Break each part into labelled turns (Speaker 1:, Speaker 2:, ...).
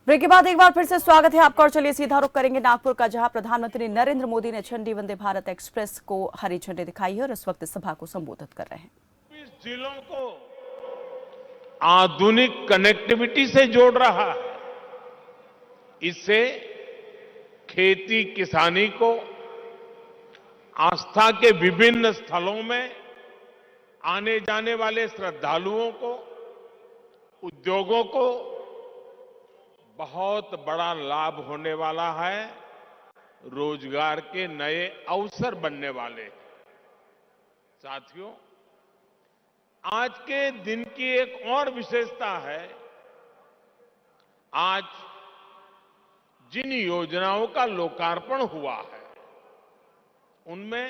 Speaker 1: Break के बाद एक बार फिर से स्वागत है आपका और चलिए सीधा रुख करेंगे नागपुर का, जहां प्रधानमंत्री नरेंद्र मोदी ने चंडी वंदे भारत एक्सप्रेस को हरी झंडी दिखाई है और इस वक्त सभा को संबोधित कर रहे हैं।
Speaker 2: 20 जिलों को आधुनिक कनेक्टिविटी से जोड़ रहा है। इससे खेती किसानी को, आस्था के विभिन्न स्थलों में आने जाने वाले श्रद्धालुओं को, उद्योगों को बहुत बड़ा लाभ होने वाला है। रोजगार के नए अवसर बनने वाले हैं। साथियों, आज के दिन की एक और विशेषता है। आज जिन योजनाओं का लोकार्पण हुआ है उनमें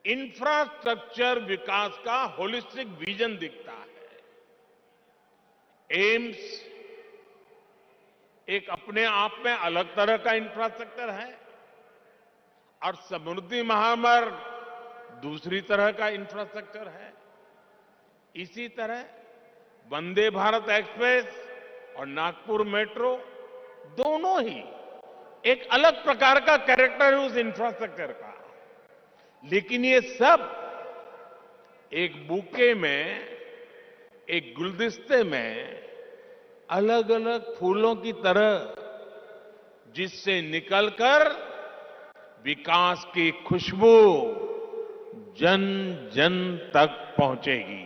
Speaker 2: इंफ्रास्ट्रक्चर विकास का होलिस्टिक विजन दिखता है। एम्स एक अपने आप में अलग तरह का इंफ्रास्ट्रक्चर है और समृद्धि महामार्ग दूसरी तरह का इंफ्रास्ट्रक्चर है। इसी तरह वंदे भारत एक्सप्रेस और नागपुर मेट्रो दोनों ही एक अलग प्रकार का कैरेक्टर है उस इंफ्रास्ट्रक्चर का। लेकिन ये सब एक बुके में, एक गुलदस्ते में अलग अलग फूलों की तरह, जिससे निकलकर विकास की खुशबू जन जन तक पहुंचेगी।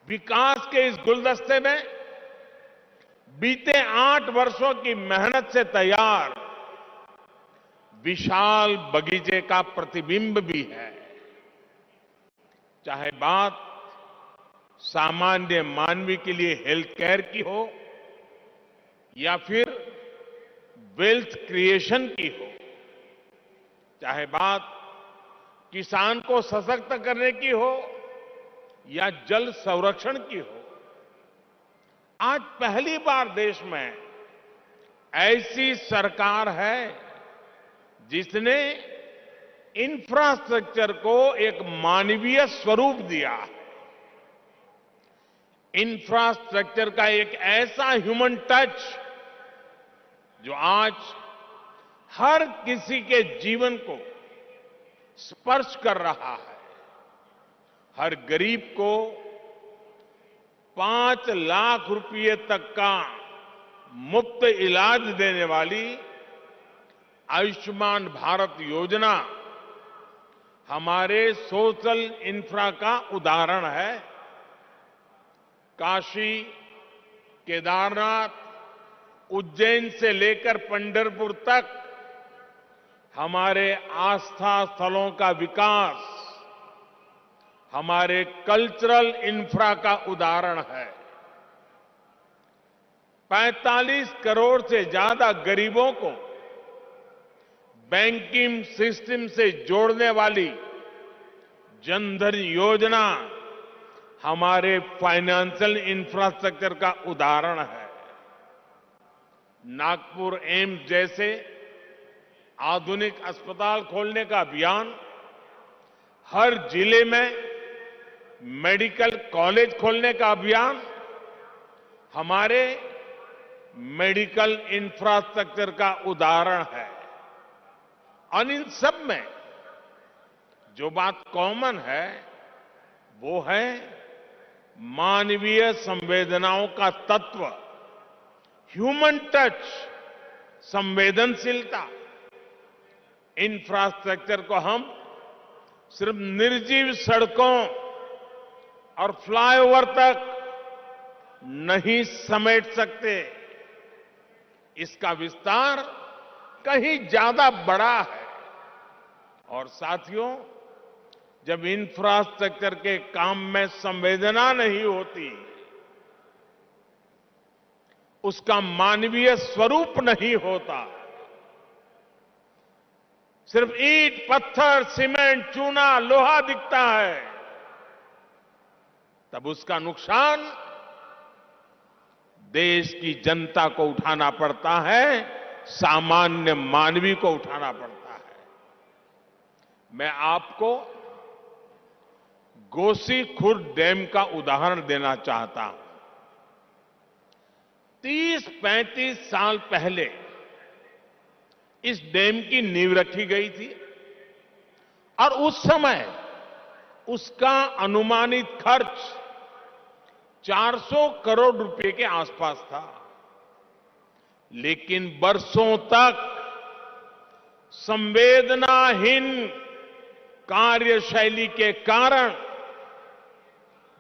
Speaker 2: विकास के इस गुलदस्ते में बीते 8 वर्षों की मेहनत से तैयार विशाल बगीचे का प्रतिबिंब भी है। चाहे बात सामान्य मानवी के लिए हेल्थ केयर की हो या फिर वेल्थ क्रिएशन की हो, चाहे बात किसान को सशक्त करने की हो या जल संरक्षण की हो, आज पहली बार देश में ऐसी सरकार है जिसने इंफ्रास्ट्रक्चर को एक मानवीय स्वरूप दिया है। इंफ्रास्ट्रक्चर का एक ऐसा ह्यूमन टच जो आज हर किसी के जीवन को स्पर्श कर रहा है। हर गरीब को 5 लाख रुपए तक का मुफ्त इलाज देने वाली आयुष्मान भारत योजना हमारे सोशल इंफ्रा का उदाहरण है। काशी, केदारनाथ, उज्जैन से लेकर पंढरपुर तक हमारे आस्था स्थलों का विकास हमारे कल्चरल इंफ्रा का उदाहरण है। 45 करोड़ से ज्यादा गरीबों को बैंकिंग सिस्टम से जोड़ने वाली जनधन योजना हमारे फाइनेंशियल इंफ्रास्ट्रक्चर का उदाहरण है। नागपुर एम्स जैसे आधुनिक अस्पताल खोलने का अभियान, हर जिले में मेडिकल कॉलेज खोलने का अभियान हमारे मेडिकल इंफ्रास्ट्रक्चर का उदाहरण है। और इन सब में जो बात कॉमन है वो है मानवीय संवेदनाओं का तत्व, ह्यूमन टच, संवेदनशीलता। इंफ्रास्ट्रक्चर को हम सिर्फ निर्जीव सड़कों और फ्लाईओवर तक नहीं समेट सकते। इसका विस्तार कहीं ज्यादा बड़ा है। और साथियों, जब इंफ्रास्ट्रक्चर के काम में संवेदना नहीं होती, उसका मानवीय स्वरूप नहीं होता, सिर्फ ईंट, पत्थर, सीमेंट, चूना, लोहा दिखता है, तब उसका नुकसान देश की जनता को उठाना पड़ता है, सामान्य मानवी को उठाना पड़ता है। मैं आपको गोसीखुर्द डैम का उदाहरण देना चाहता हूं। 30-35 साल पहले इस डैम की नींव रखी गई थी और उस समय उसका अनुमानित खर्च 400 करोड़ रुपए के आसपास था। लेकिन बरसों तक संवेदनाहीन कार्यशैली के कारण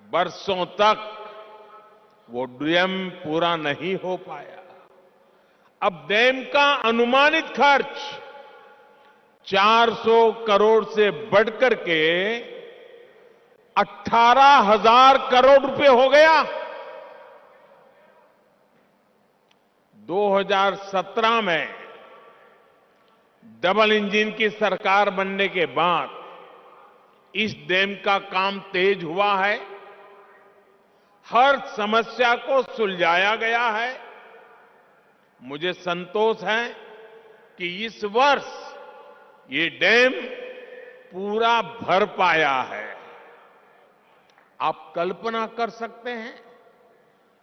Speaker 2: बरसों तक वो डैम पूरा नहीं हो पाया। अब डैम का अनुमानित खर्च 400 करोड़ से बढ़कर के 18,000 करोड़ रुपए हो गया। 2017 में डबल इंजन की सरकार बनने के बाद इस डैम का काम तेज हुआ है। हर समस्या को सुलझाया गया है। मुझे संतोष है कि इस वर्ष ये डैम पूरा भर पाया है। आप कल्पना कर सकते हैं,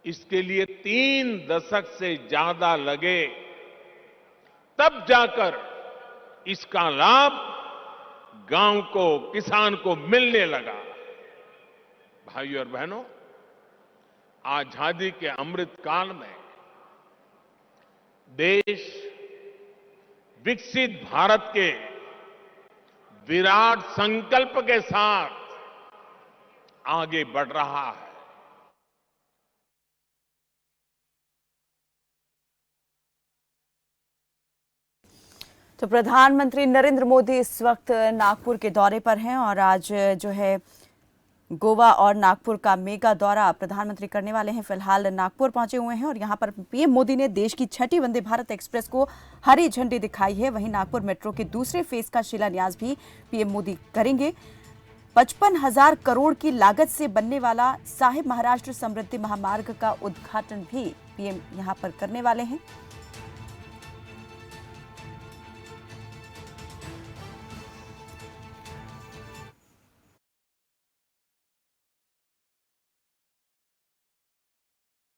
Speaker 2: इसके लिए 3 दशक से ज्यादा लगे, तब जाकर इसका लाभ गांव को, किसान को मिलने लगा। भाइयों और बहनों, आजादी के अमृत काल में देश विकसित भारत के विराट संकल्प के साथ आगे बढ़ रहा है।
Speaker 1: तो प्रधानमंत्री नरेंद्र मोदी इस वक्त नागपुर के दौरे पर हैं और आज जो है गोवा और नागपुर का मेगा दौरा प्रधानमंत्री करने वाले हैं। फिलहाल नागपुर पहुंचे हुए हैं और यहां पर पीएम मोदी ने देश की 6ठी वंदे भारत एक्सप्रेस को हरी झंडी दिखाई है। वहीं नागपुर मेट्रो के दूसरे फेज का शिलान्यास भी पीएम मोदी करेंगे। 55,000 करोड़ की लागत से बनने वाला साहिब महाराष्ट्र समृद्धि महामार्ग का उद्घाटन भी पीएम यहां पर करने वाले हैं।